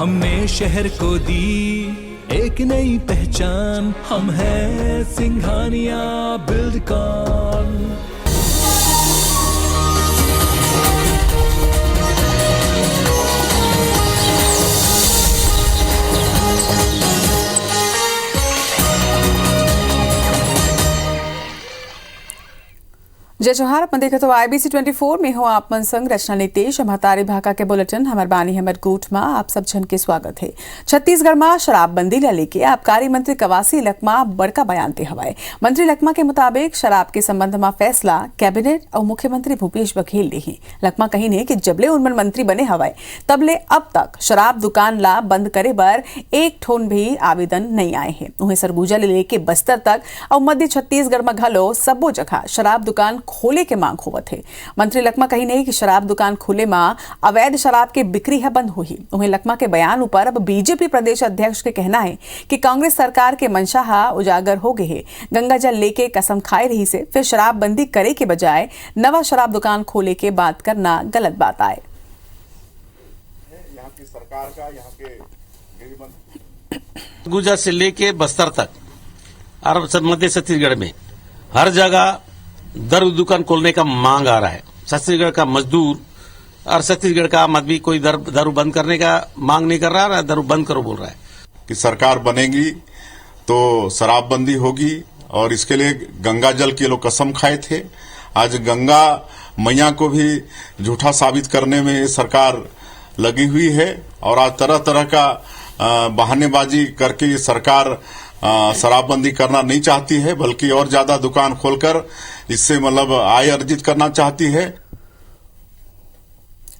हमने शहर को दी एक नई पहचान, हम हैं सिंघानिया बिल्डकॉन। जय जोहार। अपन देखो तो IBC 24 में हो आप मन संग रचना नितेश महतारी भाका के बुलेटिन हमार बानी हमर गोठ में आप सब जन के स्वागत है। छत्तीसगढ़ में शराबबंदी ला लेके आबकारी मंत्री कवासी लखमा बड़का बयान दे हवाए। मंत्री लखमा के मुताबिक शराब के संबंध में फैसला कैबिनेट और मुख्यमंत्री भूपेश बघेल ले ही। लखमा कही ने कि जबले उनमन मंत्री बने हवाए तबले अब तक शराब दुकान ला बंद करे बर एक ठोन भी आवेदन नहीं आए हैं। उन्हें सरगुजा ले लेके बस्तर तक और मध्य छत्तीसगढ़ में घलो सबो जगह शराब दुकान खोले के मांग होवत है। मंत्री लखमा कही नहीं कि शराब दुकान खुले में अवैध शराब के बिक्री है बंद हुई। उन्हें लखमा के बयान ऊपर अब बीजेपी प्रदेश अध्यक्ष के कहना है कि कांग्रेस सरकार के मंशा हा उजागर हो गए है। गंगा जल लेके कसम खाए रही से फिर शराब बंदी करे के बजाय नवा शराब दुकान खोले के बात करना गलत बात आए। यहाँ की सरकार का यहाँ के गुजरात से लेके बस्तर तक और मध्य छत्तीसगढ़ में हर जगह दारू दुकान खोलने का मांग आ रहा है। छत्तीसगढ़ का मजदूर और छत्तीसगढ़ का आम आदमी कोई दारू बंद करने का मांग नहीं कर रहा है, दारू बंद करो बोल रहा है। कि सरकार बनेगी तो शराबबंदी होगी और इसके लिए गंगा जल के लोग कसम खाए थे। आज गंगा मैया को भी झूठा साबित करने में सरकार लगी हुई है और आज तरह तरह का बहानेबाजी करके सरकार शराबबंदी करना नहीं चाहती है, बल्कि और ज्यादा दुकान खोलकर इससे मतलब आय अर्जित करना चाहती है।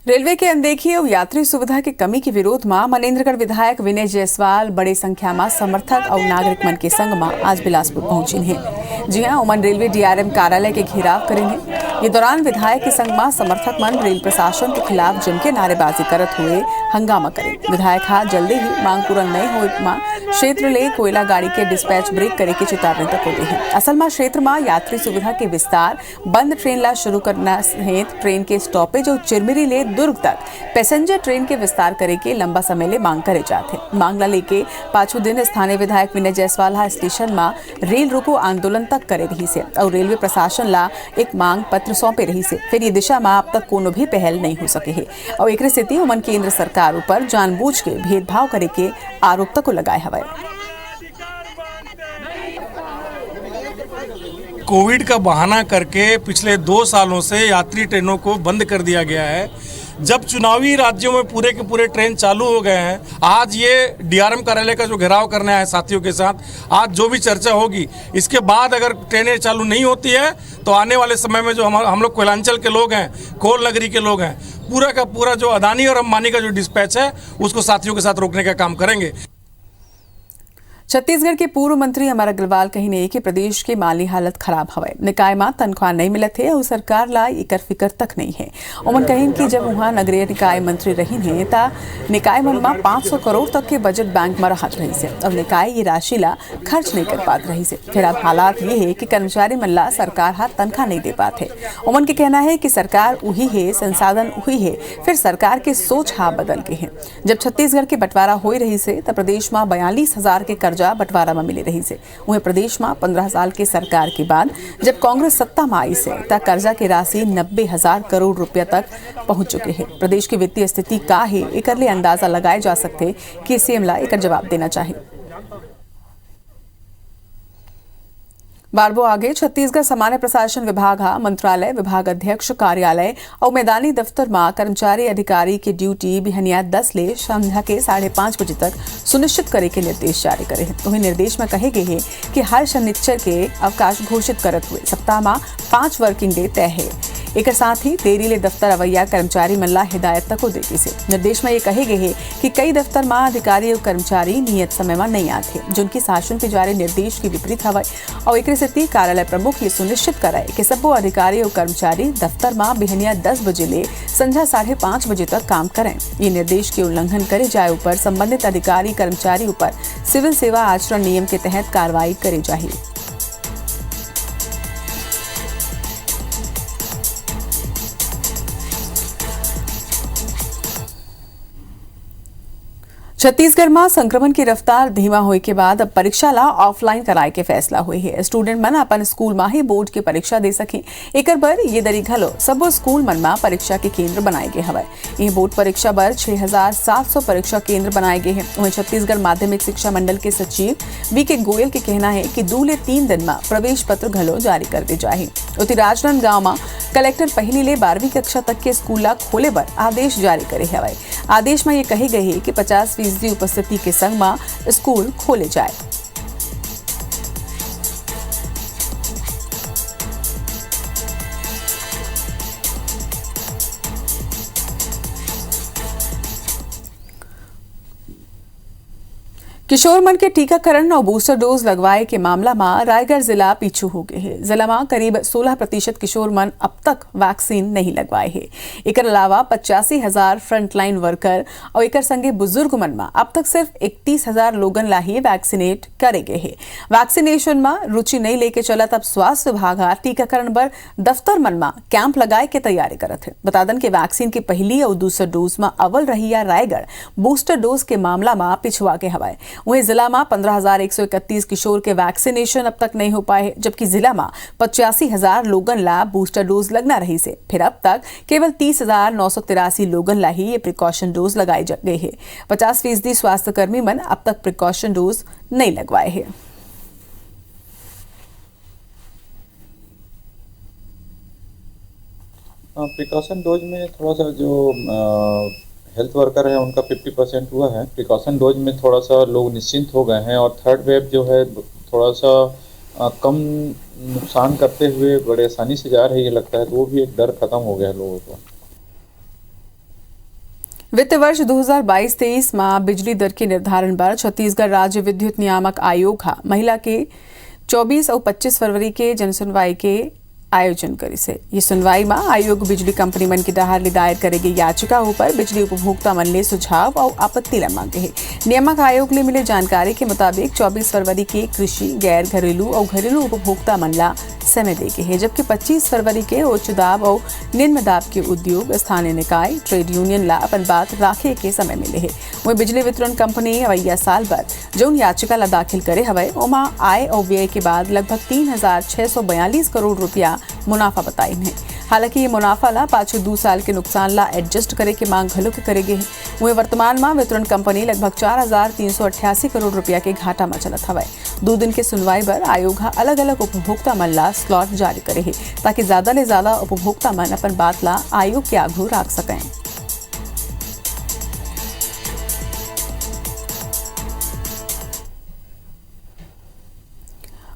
रेलवे के अनदेखी और यात्री सुविधा की कमी के विरोध में मनेन्द्रगढ़ विधायक विनय जायसवाल बड़े संख्या में समर्थक और नागरिक मन के संग में आज बिलासपुर पहुंचे हैं। जी हां, उमन रेलवे DRM कार्यालय के घेराव करेंगे। ये दौरान विधायक के संग में समर्थक मन रेल प्रशासन के खिलाफ जम के नारेबाजी करत हुए हंगामा करे। विधायक हा जल्दी ही मांग पूरा नहीं हो क्षेत्र ले कोयला गाड़ी के डिस्पैच ब्रेक करे के चेतावनी तक होते हैं। असल में क्षेत्र में यात्री सुविधा के विस्तार, बंद ट्रेन ला शुरू करना सहित ट्रेन के स्टॉपेज और चिरमिरी ले दुर्ग तक पैसेंजर ट्रेन के विस्तार करे के लंबा समय ले मांग करे जाते। मांग ला लेके पांचों दिन स्थानीय विधायक विनय जायसवाल हा स्टेशन में रेल रोको आंदोलन तक करे रही से और रेलवे प्रशासन ला एक मांग पत्र सौंपे रही से। फिर ये दिशा में अब तक कोनो भी पहल नहीं हो सके है और एक स्थिति उमन केंद्र सरकार ऊपर जानबूझ के भेदभाव करे के आरोप तक लगाए हवाए। कोविड का बहाना करके पिछले 2 सालों से यात्री ट्रेनों को बंद कर दिया गया है। जब चुनावी राज्यों में पूरे के पूरे ट्रेन चालू हो गए हैं, आज ये DRM कार्यालय का जो घेराव करना है साथियों के साथ, आज जो भी चर्चा होगी, इसके बाद अगर ट्रेनें चालू नहीं होती है तो आने वाले समय में जो हम लोग कोयलांचल के लोग हैं, कोल नगरी के लोग हैं, पूरा का पूरा जो अदानी और अंबानी का जो डिस्पैच है उसको साथियों के साथ रोकने का काम करेंगे। छत्तीसगढ़ के पूर्व मंत्री अमर अग्रवाल कही कि प्रदेश के माली हालत खराब हवे। निकाय में तनख्वाह नहीं मिलत है और सरकार ला एकर फिक्र तक नहीं है। उमन कही कि जब वहाँ नगरीय निकाय मंत्री रही है ता निकाय मन में 500 करोड़ तक के बजट बैंक में रहत रही से और निकाय ये राशि ला खर्च नहीं कर पात रही से। फिर अब हालात ये है कि कर्मचारी मन ला सरकार हाथ तनख्वाह नहीं दे पाते। उमन के कहना है कि सरकार वही है, संसाधन वही है, फिर सरकार के सोच हा बदल के है। जब छत्तीसगढ़ के बंटवारा हो रही से तब प्रदेश में 42,000 के कर्जा बंटवारा में मिले रही से। वहीं प्रदेश में 15 साल के सरकार के बाद जब कांग्रेस सत्ता में आई से तब कर्जा की राशि 90,000 करोड़ रुपया तक पहुंच चुके हैं। प्रदेश की वित्तीय स्थिति का है एकर ले अंदाजा लगाए जा सकते कि सीएम ला एकर जवाब देना चाहिए। बारबो आगे छत्तीसगढ़ सामान्य प्रशासन विभाग हा मंत्रालय, विभाग अध्यक्ष कार्यालय और मैदानी दफ्तर में कर्मचारी अधिकारी की ड्यूटी बिहनिया 10 ले संध्या के 5:30 बजे तक सुनिश्चित करे के निर्देश जारी करे हैं। वहीं निर्देश में कहे गए हैं कि हर शनिचर के अवकाश घोषित करत हुए सप्ताह में 5 वर्किंग डे तय है। एक साथ ही देरी ले दफ्तर अवैया कर्मचारी मल्ला हिदायत तक देती से निर्देश में ये कहे गए हैं कि कई दफ्तर में अधिकारी और कर्मचारी नियत समय में नहीं आते, जिनकी शासन के जारी निर्देश के विपरीत हवा और एक स्थिति कार्यालय प्रमुख ये सुनिश्चित कराए कि सबो अधिकारी और कर्मचारी दफ्तर में बिहनिया 10 बजे ले संध्या 5:30 बजे तक काम करें। ये निर्देश के उल्लंघन करे जाए ऊपर संबंधित अधिकारी कर्मचारी ऊपर सिविल सेवा आचरण नियम के तहत कार्रवाई करे जाए। छत्तीसगढ़ में संक्रमण की रफ्तार धीमा होए के बाद अब परीक्षा ला ऑफलाइन कराए के फैसला हुई है। स्टूडेंट मन अपन स्कूल में ही बोर्ड की परीक्षा दे सके। एकर बर ये दरी घलो सबो स्कूल मन में परीक्षा के केंद्र बनाए गए हवे। ये बोर्ड परीक्षा बर 6,700 परीक्षा केंद्र बनाए गए हैं। वहीं छत्तीसगढ़ माध्यमिक शिक्षा मंडल के सचिव वीके गोयल के कहना है कि 2 ले 3 दिन में प्रवेश पत्र घलो जारी कर दे जाही। उति राजनांदगांव में कलेक्टर पहली ले 12वीं कक्षा तक के स्कूल ला खोले बर आदेश जारी करे हवे। आदेश में ये कही गई है कि 50% उपस्थिति के संग में स्कूल खोले जाए। किशोर मन के टीकाकरण और बूस्टर डोज लगवाए के मामला में रायगढ़ जिला पीछू हो गए है। जिला में करीब 16% किशोर मन अब तक वैक्सीन नहीं लगवाए है। एकर अलावा 85,000 फ्रंटलाइन वर्कर और एकर संगे बुजुर्ग मन में अब तक सिर्फ 31,000 लोगन ला ही वैक्सीनेट करे गए है। वैक्सीनेशन में रुचि नहीं लेके चलत अब स्वास्थ्य विभाग टीकाकरण पर दफ्तर मन में कैंप लगाए के तैयारी करत है। बता दन के वैक्सीन की पहली और दूसरा डोज में अव्वल रही या रायगढ़ बूस्टर डोज के मामला में पिछुआ के हवाए। वहीं जिला में 15,131 किशोर के वैक्सीनेशन अब तक नहीं हो पाए, जबकि जिला में 85,000 लोगन ला बूस्टर डोज लगना रही से फिर अब तक केवल 30,983 लोगन ला ही ये प्रिकॉशन डोज लगाई गई है। 50% स्वास्थ्य कर्मी मन अब तक प्रिकॉशन डोज नहीं लगवाए हैं। प्रिकॉशन डोज में थोड़ा सा जो हेल्थ वर्कर है उनका 50% हुआ है। प्रिकॉशन डोज में थोड़ा सा लोग निश्चिंत हो गए हैं और थर्ड वेव जो है थोड़ा सा कम नुकसान करते हुए बड़े आसानी से जा रही है लगता है, तो वो भी एक डर खत्म हो गया है लोगों को। वित्त वर्ष 2022-23 में बिजली दर के निर्धारण पर छत्तीसगढ़ राज्य विद्युत नियामक आयोग महिला के 24 और 25 फरवरी के जनसुनवाई के आयोजन करी से। ये सुनवाई में आयोग बिजली कंपनी मन की डहार ले दायर करेगी याचिका ऊपर बिजली उपभोक्ता मन ले सुझाव और आपत्ति ला मांगे है। नियामक आयोग ले मिले जानकारी के मुताबिक 24 फरवरी के कृषि, गैर घरेलू और घरेलू उपभोक्ता मन ला समय देगे है, जबकि 25 फरवरी के उच्च दाब और निम्न दाब के उद्योग, स्थानीय निकाय, ट्रेड यूनियन ला अपन बात राखे के समय मिले है। वही बिजली वितरण कंपनी अवैया साल भर जो याचिका ला दाखिल करे हवे ओमा आय और व्यय के बाद लगभग 3,642 करोड़ रुपया मुनाफा बताई है। हालांकि ये मुनाफा ला पाछू 2 साल के नुकसान ला एडजस्ट करे के मांग घलो के करेगे है। वही वर्तमान में वितरण कंपनी लगभग 4,388 करोड़ रुपया के घाटा में चलत हवे। 2 दिन के सुनवाई पर आयोग अलग अलग उपभोक्ता मन ला स्लॉट जारी करे है, ताकि ज्यादा ले ज्यादा उपभोक्ता मन अपन बात ला आयोग के आगू रख सकें।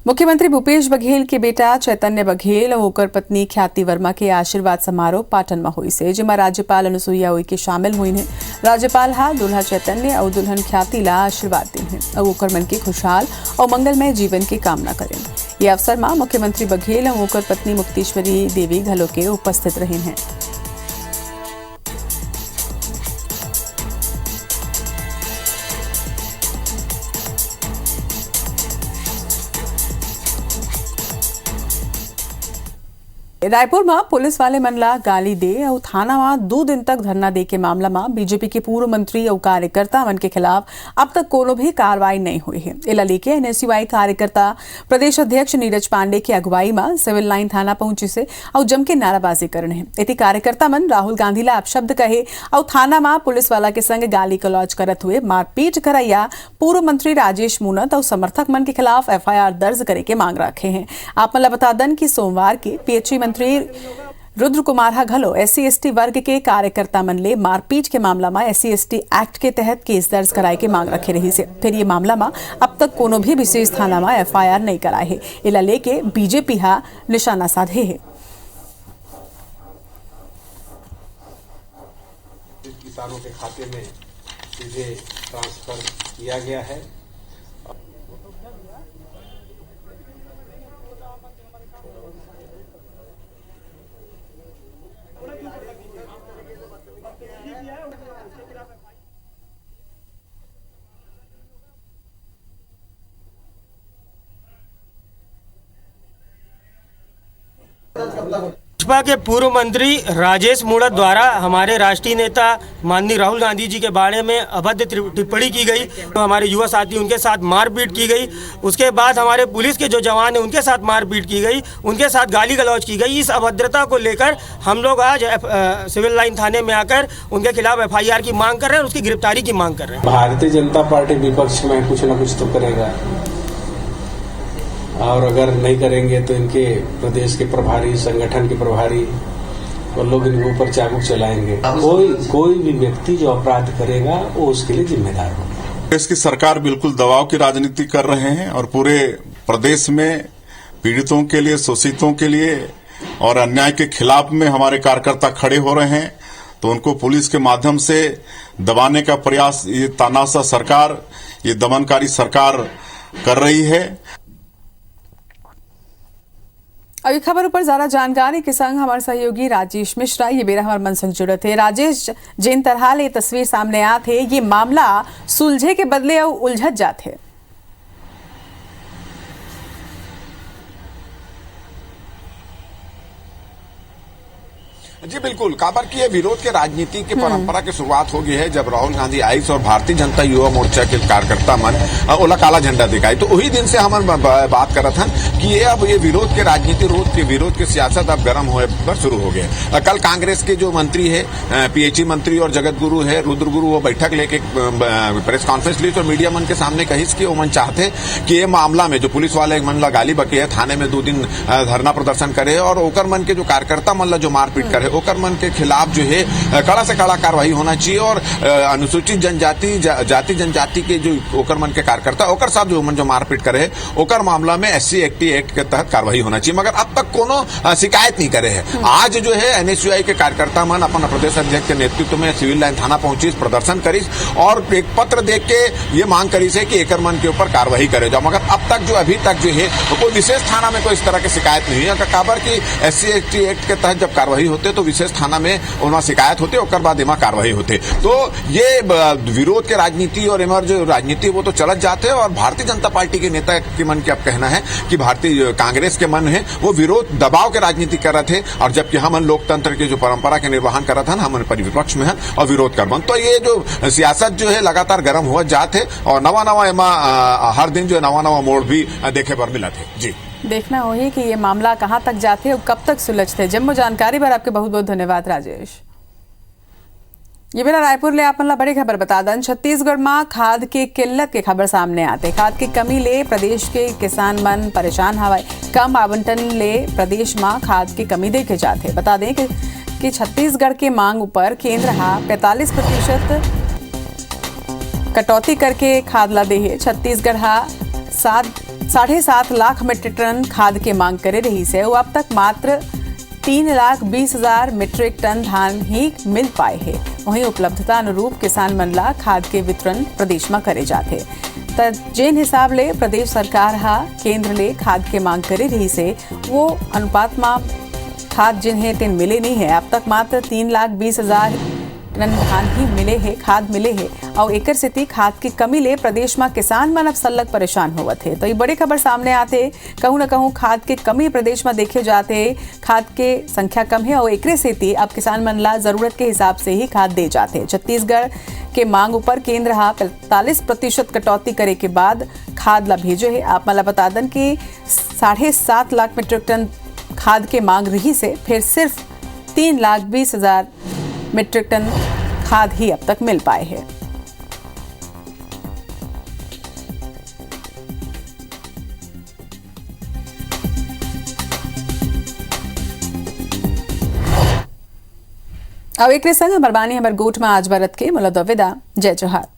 मुख्यमंत्री भूपेश बघेल के बेटा चैतन्य बघेल और ओकर पत्नी ख्याति वर्मा के आशीर्वाद समारोह पाटन में हुई से, जिसमें राज्यपाल अनुसुईया उइके शामिल हुई हैं। राज्यपाल दुल्हा चैतन्य और दुल्हन ख्याति ला आशीर्वाद दी हैं और ओकर मन के खुशहाल और मंगलमय जीवन की कामना करें। ये अवसर में मुख्यमंत्री बघेल और ओकर पत्नी मुक्तेश्वरी देवी घलो के उपस्थित रही हैं। रायपुर में पुलिस वाले मन ला गाली दे और थाना में 2 दिन तक धरना दे के मामला में बीजेपी के पूर्व मंत्री और कार्यकर्ता मन के खिलाफ अब तक कोनो भी कार्रवाई नहीं हुई है। इला लेके एनएसयूआई कार्यकर्ता प्रदेश अध्यक्ष नीरज पांडे की अगुवाई में सिविल लाइन थाना पहुंची से और जम के नाराबाजी करने है। इति कार्यकर्ता मन राहुल गांधी ला अपशब्द कहे और थाना में पुलिस वाला के संग गाली गलौज करत हुए मारपीट कराया पूर्व मंत्री राजेश मूनत और समर्थक मन के खिलाफ एफआईआर दर्ज करे के मांग रखे हैं। आप मन बता दन की सोमवार के पीएचई मंत्री रुद्र कुमार घलो SC/ST वर्ग के कार्यकर्ता मन ले मारपीट के मामला में SC/ST एक्ट के तहत केस दर्ज कराए के मांग रखे रही से। फिर ये मामला में अब तक कोनो भी विशेष थाना में एफआईआर नहीं कराए है। इला लेके बीजेपी निशाना साधे है। किसानों के खाते में सीधे ट्रांसफर किया गया है। भाजपा के पूर्व मंत्री राजेश मूणत द्वारा हमारे राष्ट्रीय नेता माननीय राहुल गांधी जी के बारे में अभद्र टिप्पणी की गई, तो हमारे युवा साथी उनके साथ मारपीट की गई। उसके बाद हमारे पुलिस के जो जवान हैं उनके साथ मारपीट की गई, उनके साथ गाली गलौज की गई। इस अभद्रता को लेकर हम लोग आज सिविल लाइन थाने में आकर उनके खिलाफ FIR की मांग कर रहे हैं और उसकी गिरफ्तारी की मांग कर रहे हैं। भारतीय जनता पार्टी विपक्ष में कुछ न कुछ तो करेगा, और अगर नहीं करेंगे तो इनके प्रदेश के प्रभारी, संगठन के प्रभारी और लोग इनके ऊपर चाबुक चलाएंगे। कोई भी व्यक्ति जो अपराध करेगा वो उसके लिए जिम्मेदार होगा। देश की सरकार बिल्कुल दबाव की राजनीति कर रहे हैं और पूरे प्रदेश में पीड़ितों के लिए, शोषितों के लिए और अन्याय के खिलाफ में हमारे कार्यकर्ता खड़े हो रहे हैं, तो उनको पुलिस के माध्यम से दबाने का प्रयास ये तानाशाह सरकार, ये दमनकारी सरकार कर रही है। अभी खबर पर ज्यादा जानकारी के संग हमारे सहयोगी राजेश मिश्रा ये बेरा हमारे मन संग जुड़े थे। राजेश, जिन तरह ये तस्वीर सामने आते ये मामला सुलझे के बदले और उलझत जाते। जी बिल्कुल, काबर की ये विरोध के राजनीति की परंपरा की शुरुआत हो गई है जब राहुल गांधी आइस और भारतीय जनता युवा मोर्चा के कार्यकर्ता मन ओला काला झंडा दिखाई, तो वही दिन से हम बात कर रहा था कि ये अब ये विरोध के राजनीति, विरोध की सियासत अब गर्म होने पर शुरू हो गया। कल कांग्रेस के जो मंत्री है, PHE मंत्री और जगत गुरु है रुद्र गुरु, वो बैठक लेके प्रेस कॉन्फ्रेंस ली और मीडिया मन के सामने कहिस कि वो मन चाहते कि ये मामला में जो पुलिस वाले मन ला गाली बके है, थाने में 2 दिन धरना प्रदर्शन करे और ओकर मन के जो कार्यकर्ता मन ला जो मारपीट करे ओकर मन के खिलाफ जो है कड़ा से कड़ा कार्रवाई होना चाहिए और अनुसूचित जनजाति, जाति जनजाति के जो ओकर मन के कार्यकर्ता ओकर साथ जो मन जो मारपीट करे ओकर मामला में SC एक्ट के तहत कार्रवाई होना चाहिए, मगर अब तक कोनो शिकायत नहीं करे है। आज जो है NSUI के कार्यकर्ता मन अपन प्रदेश अध्यक्ष के नेतृत्व में सिविल लाइन थाना पहुंचिस, प्रदर्शन करिस और एक पत्र देख के ये मांग करिस है कि एकर मन के ऊपर कार्रवाई करे जाओ, मगर अब तक जो अभी तक जो है कोई विशेष थाना में कोई इस तरह की शिकायत नहीं है। काबर की SC एक्ट के तहत जब कार्रवाई होते तो विशेष थाना में उनमें शिकायत होती और बाद एमा कार्रवाई होते, तो ये विरोध के राजनीति और एमर जो राजनीति वो तो चलत जाते हैं। और भारतीय जनता पार्टी के नेता के मन के अब कहना है कि भारतीय कांग्रेस के मन है वो विरोध दबाव के राजनीति कर रहे थे, और जबकि हम लोकतंत्र के जो परंपरा के निर्वहन कर रहा था हम परिविपक्ष में है और विरोध कर बन, तो ये जो सियासत जो है लगातार गर्म हुआ जाते और नवा एमा हर दिन जो नवा मोड़ भी देखे पर मिला थे। जी देखना होगी कि ये मामला कहां तक जाते और कब तक सुलझते। जम्मू जानकारी पर आपके बहुत बहुत धन्यवाद राजेश। ये मेरा रायपुर ले आपन बड़ी खबर बता दन। छत्तीसगढ़ में खाद के किल्लत के खबर सामने आते, खाद की कमी ले प्रदेश के किसान मन परेशान हवाए। कम आवंटन ले प्रदेश में खाद की कमी देखे जाते। बता दें कि छत्तीसगढ़ के मांग ऊपर केंद्र 45% कटौती करके खाद ला दे है। छत्तीसगढ़ 7.5 लाख मीट्रिक टन खाद के मांग करे रही से, वो अब तक मात्र 3,20,000 मीट्रिक टन धान ही मिल पाए है। वहीं उपलब्धता अनुरूप किसान मन ला खाद के वितरण प्रदेश में करे जाते। जेन हिसाब ले प्रदेश सरकार केंद्र ले खाद के मांग करे रही से वो अनुपात में खाद जिन्हें तीन मिले नहीं है। अब तक मात्र 3,20,000 टन धान ही मिले है, खाद मिले है और एकर से खाद की कमी ले प्रदेश में किसान मन अब सलग परेशान होवत है। तो ये बड़ी खबर सामने आते, कहूँ न कहूँ खाद के कमी प्रदेश में देखे जाते। खाद के संख्या कम है और एकरे से अब किसान मन ला जरूरत के हिसाब से ही खाद दे जाते। छत्तीसगढ़ के मांग ऊपर केंद्र 45% कटौती करे के बाद खाद ला भेजो है। आप मला बता दन कि 7.5 लाख मीट्रिक टन खाद के मांग रही से फिर सिर्फ 3,20,000 मीट्रिक टन खाद ही अब तक मिल पाए हैं। अब एक संग हमार बानी हमार गोठ में आज भारत के मुला विदा। जय जोहार।